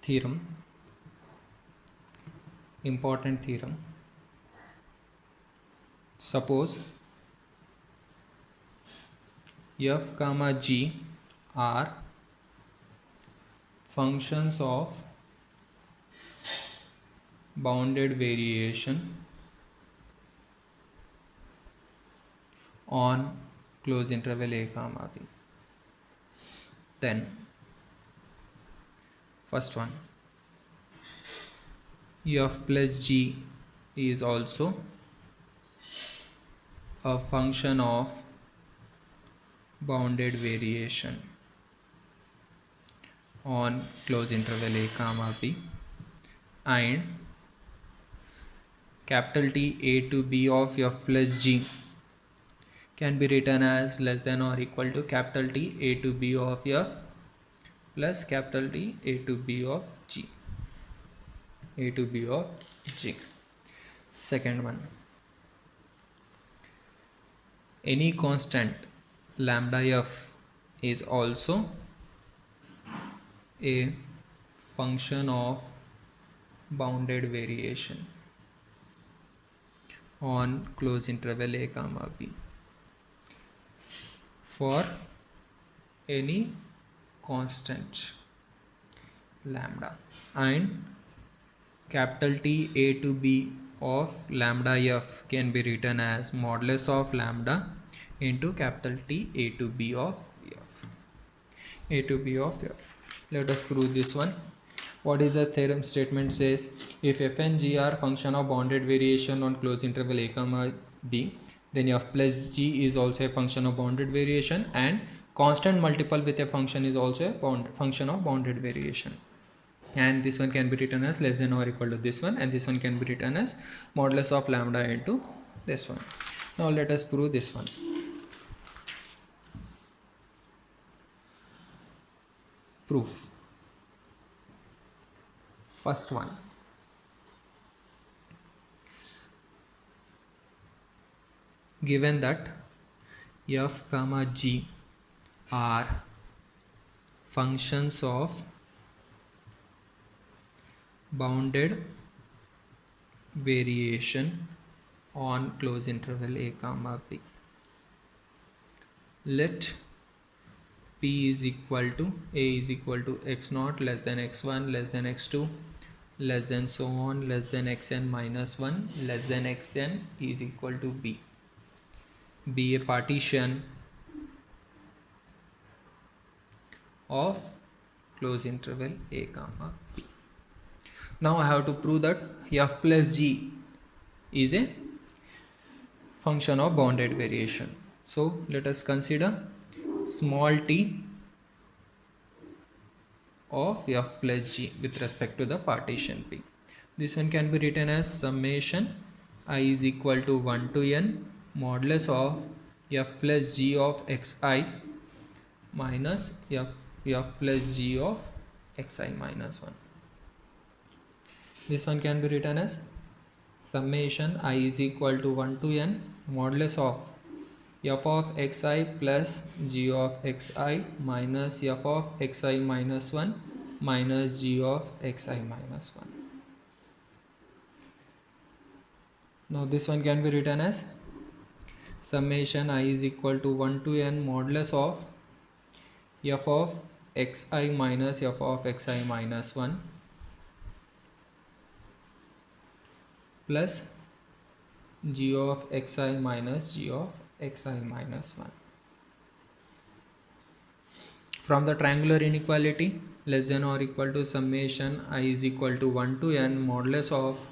theorem, important theorem. Suppose f comma g are functions of bounded variation on closed interval a comma b. Then first one, f plus g is also a function of bounded variation on closed interval a comma b, and capital T a to b of f plus g can be written as less than or equal to capital T a to b of f plus capital T a to b of g. A to b of g. Second one, any constant lambda f is also a function of bounded variation on closed interval a comma b for any constant lambda, and capital T a to b of lambda f can be written as modulus of lambda into capital T a to b of f. A to b of f. Let us prove this one. What is the theorem statement says? If f and g are function of bounded variation on closed interval a comma b, then f plus g is also a function of bounded variation, and constant multiple with a function is also a function of bounded variation. And this one can be written as less than or equal to this one, and this one can be written as modulus of lambda into this one. Now let us prove this one. Proof. First one, given that f comma g are functions of bounded variation on closed interval a comma b, let p is equal to a is equal to x naught less than x1 less than x2 less than so on less than xn minus 1 less than xn is equal to b, be a partition of closed interval a comma b. Now I have to prove that f plus g is a function of bounded variation. So let us consider small t of f plus g with respect to the partition p. This one can be written as summation I is equal to 1 to n modulus of f plus g of xi minus f plus g of xi minus 1. This one can be written as summation I is equal to 1 to n modulus of f of xi plus g of xi minus f of xi minus 1 minus g of xi minus 1. Now this one can be written as summation I is equal to 1 to n modulus of f of xi minus f of xi minus 1 plus g of xi minus g of xi minus 1. From the triangular inequality, less than or equal to summation I is equal to 1 to n modulus of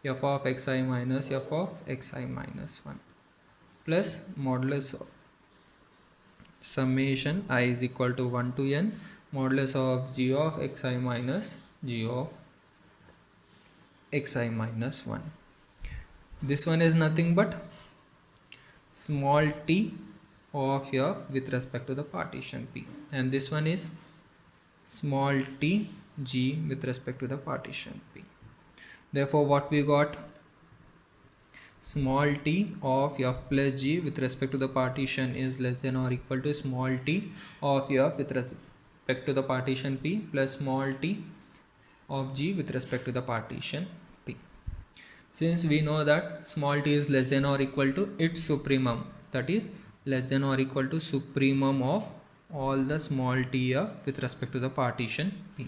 f of xi minus f of xi minus 1 plus modulus of summation I is equal to 1 to n modulus of g of xi minus g of xi minus 1. This one is nothing but small t of f with respect to the partition p, and this one is small t g with respect to the partition p. Therefore what we got, small t of f plus g with respect to the partition is less than or equal to small t of f with respect to the partition p plus small t of G with respect to the partition P. Since we know that small t is less than or equal to its supremum, that is less than or equal to supremum of all the small t of with respect to the partition P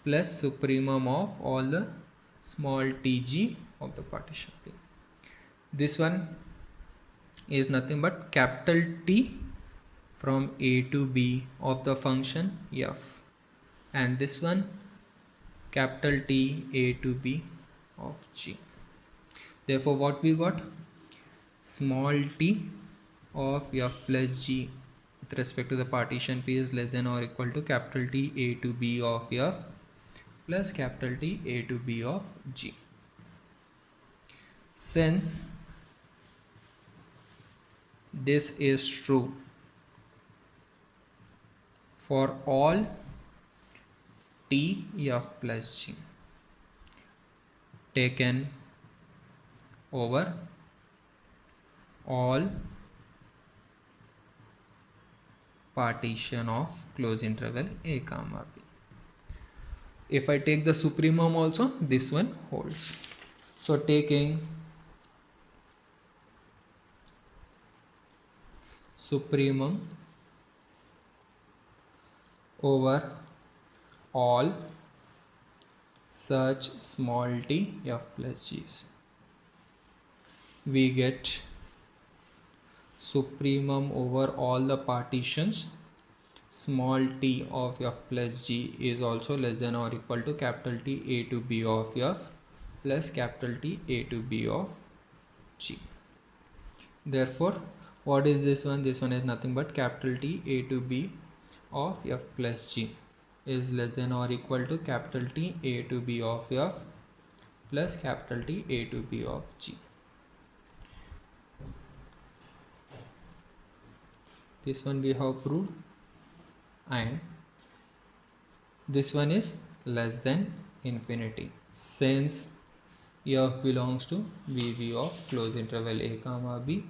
plus supremum of all the small tg of the partition P. This one is nothing but capital T from a to b of the function f, and this one capital T a to b of g. Therefore what we got, small t of f plus g with respect to the partition P is less than or equal to capital T a to b of f plus capital T a to b of g. Since this is true for all t f plus g taken over all partition of close interval a comma b. If I take the supremum also, this one holds. So taking supremum over all such small t f plus g's, we get supremum over all the partitions small t of f plus g is also less than or equal to capital T a to b of f plus capital T a to b of g. Therefore what is this one? This one is nothing but capital T a to b of f plus g is less than or equal to capital T a to b of f plus capital T a to b of g. This one we have proved, and this one is less than infinity since f belongs to Vv of close interval a comma b,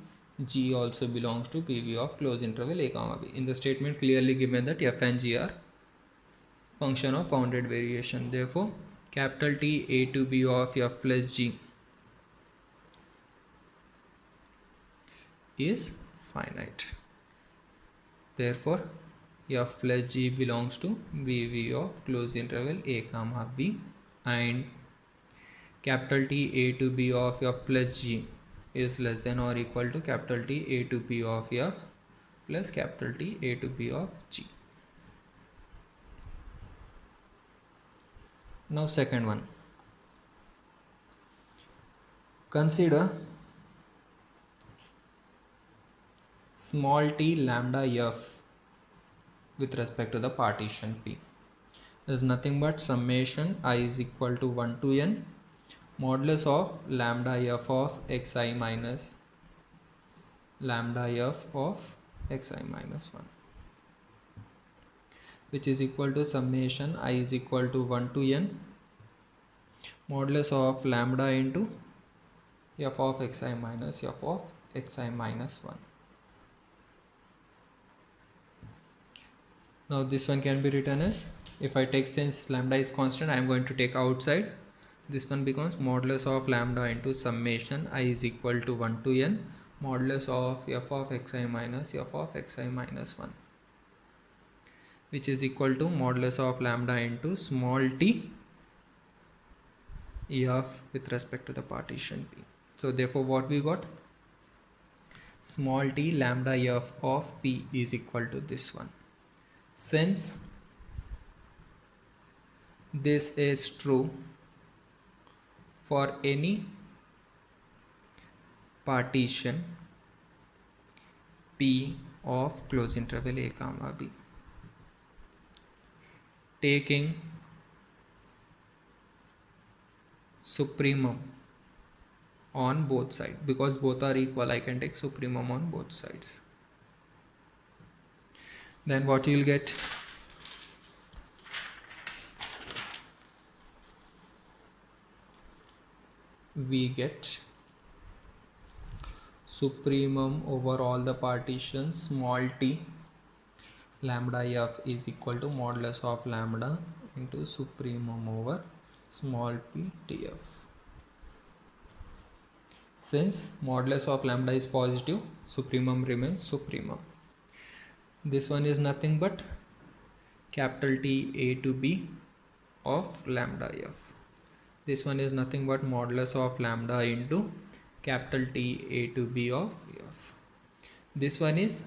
g also belongs to Pv of close interval a comma b. In the statement clearly given that f and g are function of bounded variation. Therefore capital T a to b of f plus g is finite. Therefore f plus g belongs to Vv of close interval a comma b, and capital T a to b of f plus g is less than or equal to capital T a to b of f plus capital T a to b of g. Now second one, consider small t lambda f with respect to the partition P is nothing but summation I is equal to 1 to n modulus of lambda f of xi minus lambda f of xi minus 1, which is equal to summation I is equal to 1 to n modulus of lambda into f of xi minus f of xi minus 1. Now this one can be written as, if I take, since lambda is constant, I am going to take outside. This one becomes modulus of lambda into summation I is equal to 1 to n modulus of f of xi minus f of xi minus 1, which is equal to modulus of lambda into small t f with respect to the partition P. So therefore what we got, small t lambda f of P is equal to this one. Since this is true for any partition P of close interval a comma b, taking supremum on both sides, because both are equal, I can take supremum on both sides. Then what you will get, we get supremum over all the partitions small t lambda f is equal to modulus of lambda into supremum over small p df. Since modulus of lambda is positive, supremum remains supremum. This one is nothing but capital T a to b of lambda f. This one is nothing but modulus of lambda into capital T a to b of f. This one is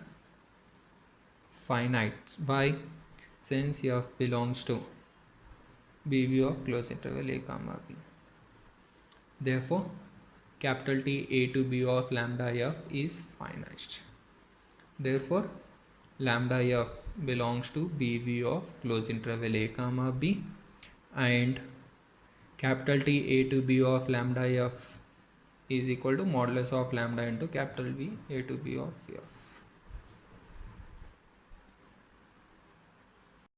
finite. Why? Since f belongs to bv of closed interval a comma b. Therefore, capital T a to b of lambda f is finite. Therefore, lambda f belongs to bv of closed interval a comma b, and capital T a to b of lambda f is equal to modulus of lambda into capital B a to b of f.